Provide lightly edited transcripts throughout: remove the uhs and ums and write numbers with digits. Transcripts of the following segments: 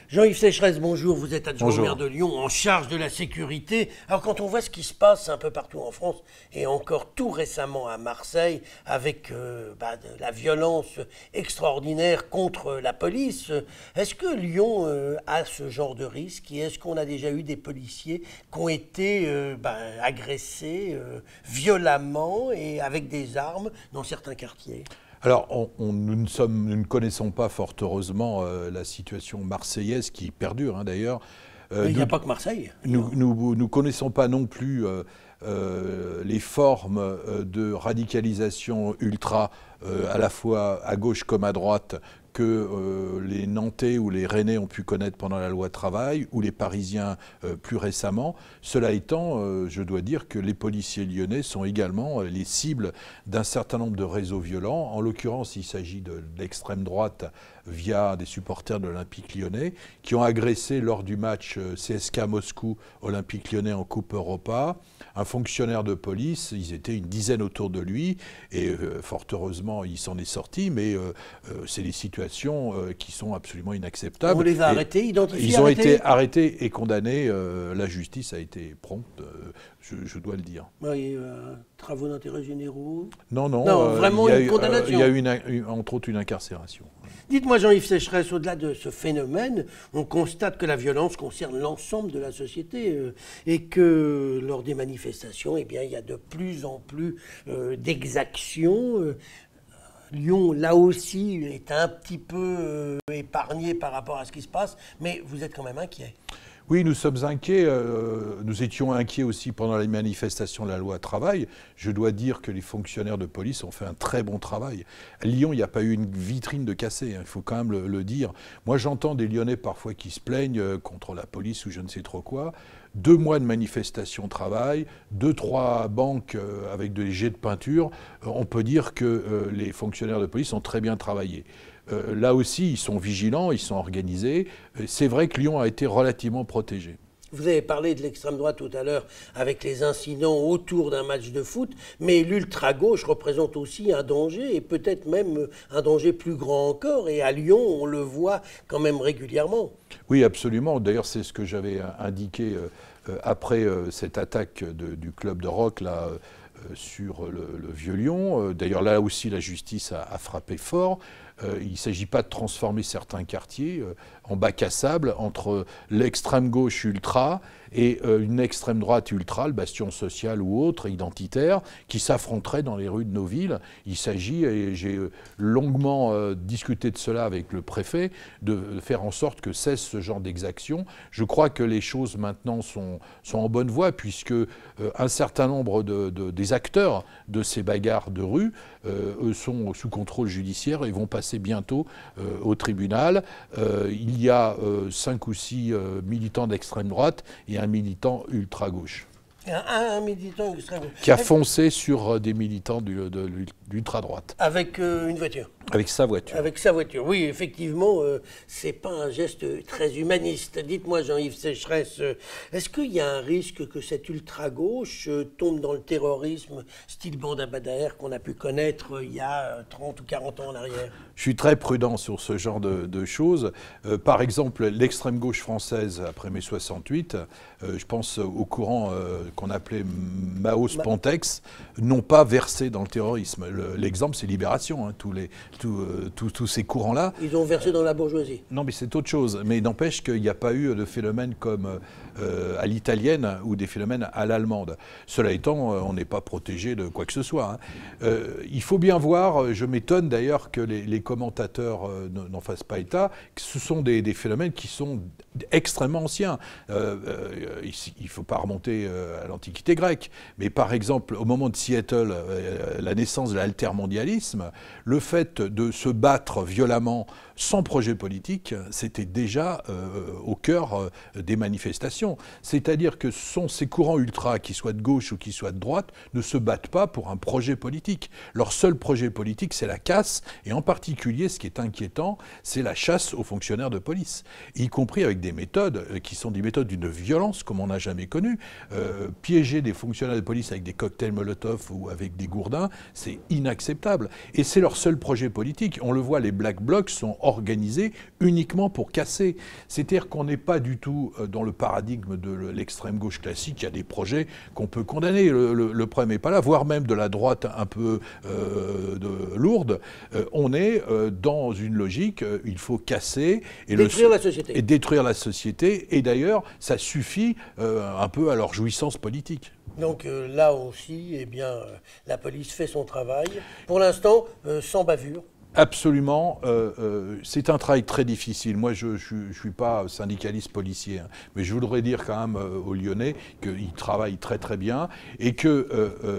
Jean-Yves Sécheresse, bonjour, vous êtes adjoint au maire Bonjour. de Lyon en charge de la sécurité. Alors quand on voit ce qui se passe un peu partout en France et encore tout récemment à Marseille avec de la violence extraordinaire contre la police, est-ce que Lyon a ce genre de risque et est-ce qu'on a déjà eu des policiers qui ont été agressés violemment et avec des armes dans certains quartiers ? Alors, nous ne connaissons pas fort heureusement la situation marseillaise qui perdure d'ailleurs. Il n'y a pas que Marseille. Nous ne connaissons pas non plus les formes de radicalisation ultra, à la fois à gauche comme à droite, que les Nantais ou les Rennais ont pu connaître pendant la loi travail, ou les Parisiens plus récemment. Cela étant, je dois dire que les policiers lyonnais sont également les cibles d'un certain nombre de réseaux violents. En l'occurrence, il s'agit de l'extrême droite via des supporters de l'Olympique lyonnais qui ont agressé lors du match CSKA Moscou-Olympique lyonnais en Coupe Europa un fonctionnaire de police. Ils étaient une dizaine autour de lui et fort heureusement il s'en est sorti, mais c'est des situations qui sont absolument inacceptables. On les a arrêtés, identifiés, ils ont été arrêtés et condamnés. La justice a été prompte, je dois le dire. Oui, travaux d'intérêt généraux. Non, vraiment une condamnation. Il y a eu entre autres une incarcération. Dites-moi, Jean-Yves Sécheresse, au-delà de ce phénomène, on constate que la violence concerne l'ensemble de la société et que lors des manifestations, il y a de plus en plus d'exactions. Lyon, là aussi, est un petit peu épargné par rapport à ce qui se passe, mais vous êtes quand même inquiet. Oui, nous sommes inquiets. Nous étions inquiets aussi pendant les manifestations de la loi travail. Je dois dire que les fonctionnaires de police ont fait un très bon travail. À Lyon, il n'y a pas eu une vitrine de cassée, il faut quand même le dire. Moi, j'entends des Lyonnais parfois qui se plaignent contre la police ou je ne sais trop quoi. 2 mois de manifestation travail, 2-3 banques avec des jets de peinture. On peut dire que les fonctionnaires de police ont très bien travaillé. Là aussi, ils sont vigilants, ils sont organisés. C'est vrai que Lyon a été relativement protégé. Vous avez parlé de l'extrême droite tout à l'heure avec les incidents autour d'un match de foot, mais l'ultra-gauche représente aussi un danger et peut-être même un danger plus grand encore. Et à Lyon, on le voit quand même régulièrement. Oui, absolument. D'ailleurs, c'est ce que j'avais indiqué après cette attaque du club de rock là, sur le Vieux-Lyon. D'ailleurs, là aussi, la justice a frappé fort. Il ne s'agit pas de transformer certains quartiers en bac à sable entre l'extrême gauche ultra et une extrême droite ultra, le bastion social ou autre, identitaire, qui s'affronteraient dans les rues de nos villes. Il s'agit, et j'ai longuement discuté de cela avec le préfet, de faire en sorte que cesse ce genre d'exaction. Je crois que les choses maintenant sont en bonne voie, puisque un certain nombre des acteurs de ces bagarres de rue eux sont sous contrôle judiciaire et vont passer bientôt au tribunal. Il y a 5 ou 6 militants d'extrême droite et un militant ultra-gauche. Un militant extrême-gauche. Qui a foncé sur des militants de l'ultra-droite. Avec une voiture. Avec sa voiture. Avec sa voiture, oui, effectivement, c'est pas un geste très humaniste. Dites-moi, Jean-Yves Sécheresse, est-ce qu'il y a un risque que cette ultra-gauche tombe dans le terrorisme style bande à Badaer qu'on a pu connaître il y a 30 ou 40 ans en arrière? Je suis très prudent sur ce genre de choses. Par exemple, l'extrême gauche française, après mai 68, je pense au courant qu'on appelait Maos Pontex, n'ont pas versé dans le terrorisme. L'exemple, c'est Libération, tous ces courants-là. Ils ont versé dans la bourgeoisie. Non, mais c'est autre chose. Mais n'empêche qu'il n'y a pas eu de phénomène comme à l'italienne ou des phénomènes à l'allemande. Cela étant, on n'est pas protégé de quoi que ce soit. Il faut bien voir, je m'étonne d'ailleurs que les commentateurs n'en fassent pas état, que ce sont des phénomènes qui sont extrêmement anciens. Il ne faut pas remonter à l'Antiquité grecque, mais par exemple, au moment de Seattle, la naissance de l'altermondialisme, le fait de se battre violemment sans projet politique, c'était déjà au cœur des manifestations. C'est-à-dire que ce sont ces courants ultras, qu'ils soient de gauche ou qu'ils soient de droite, ne se battent pas pour un projet politique. Leur seul projet politique, c'est la casse, et en particulier, ce qui est inquiétant, c'est la chasse aux fonctionnaires de police, y compris avec des méthodes qui sont des méthodes d'une violence comme on n'a jamais connue. Piéger des fonctionnaires de police avec des cocktails Molotov ou avec des gourdins, c'est inacceptable. Et c'est leur seul projet politique. On le voit, les Black Blocs sont organisés uniquement pour casser. C'est-à-dire qu'on n'est pas du tout dans le paradigme de l'extrême gauche classique. Il y a des projets qu'on peut condamner. Le problème n'est pas là, voire même de la droite un peu lourde. On est dans une logique, il faut casser et détruire la société. Et détruire la société. Et d'ailleurs, ça suffit un peu à leur jouissance politique. Donc là aussi, eh bien, la police fait son travail. Pour l'instant, sans bavure. Absolument. C'est un travail très difficile. Moi, je ne suis pas syndicaliste policier, hein, mais je voudrais dire quand même aux Lyonnais qu'ils travaillent très très bien et qu'il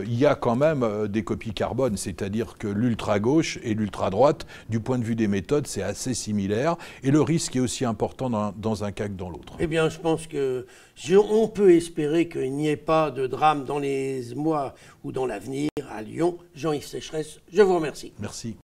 y a quand même des copies carbone, c'est-à-dire que l'ultra-gauche et l'ultra-droite, du point de vue des méthodes, c'est assez similaire et le risque est aussi important dans un cas que dans l'autre. Eh bien, je pense qu'on peut espérer qu'il n'y ait pas de drame dans les mois ou dans l'avenir à Lyon. Jean-Yves Sécheresse, je vous remercie. Merci.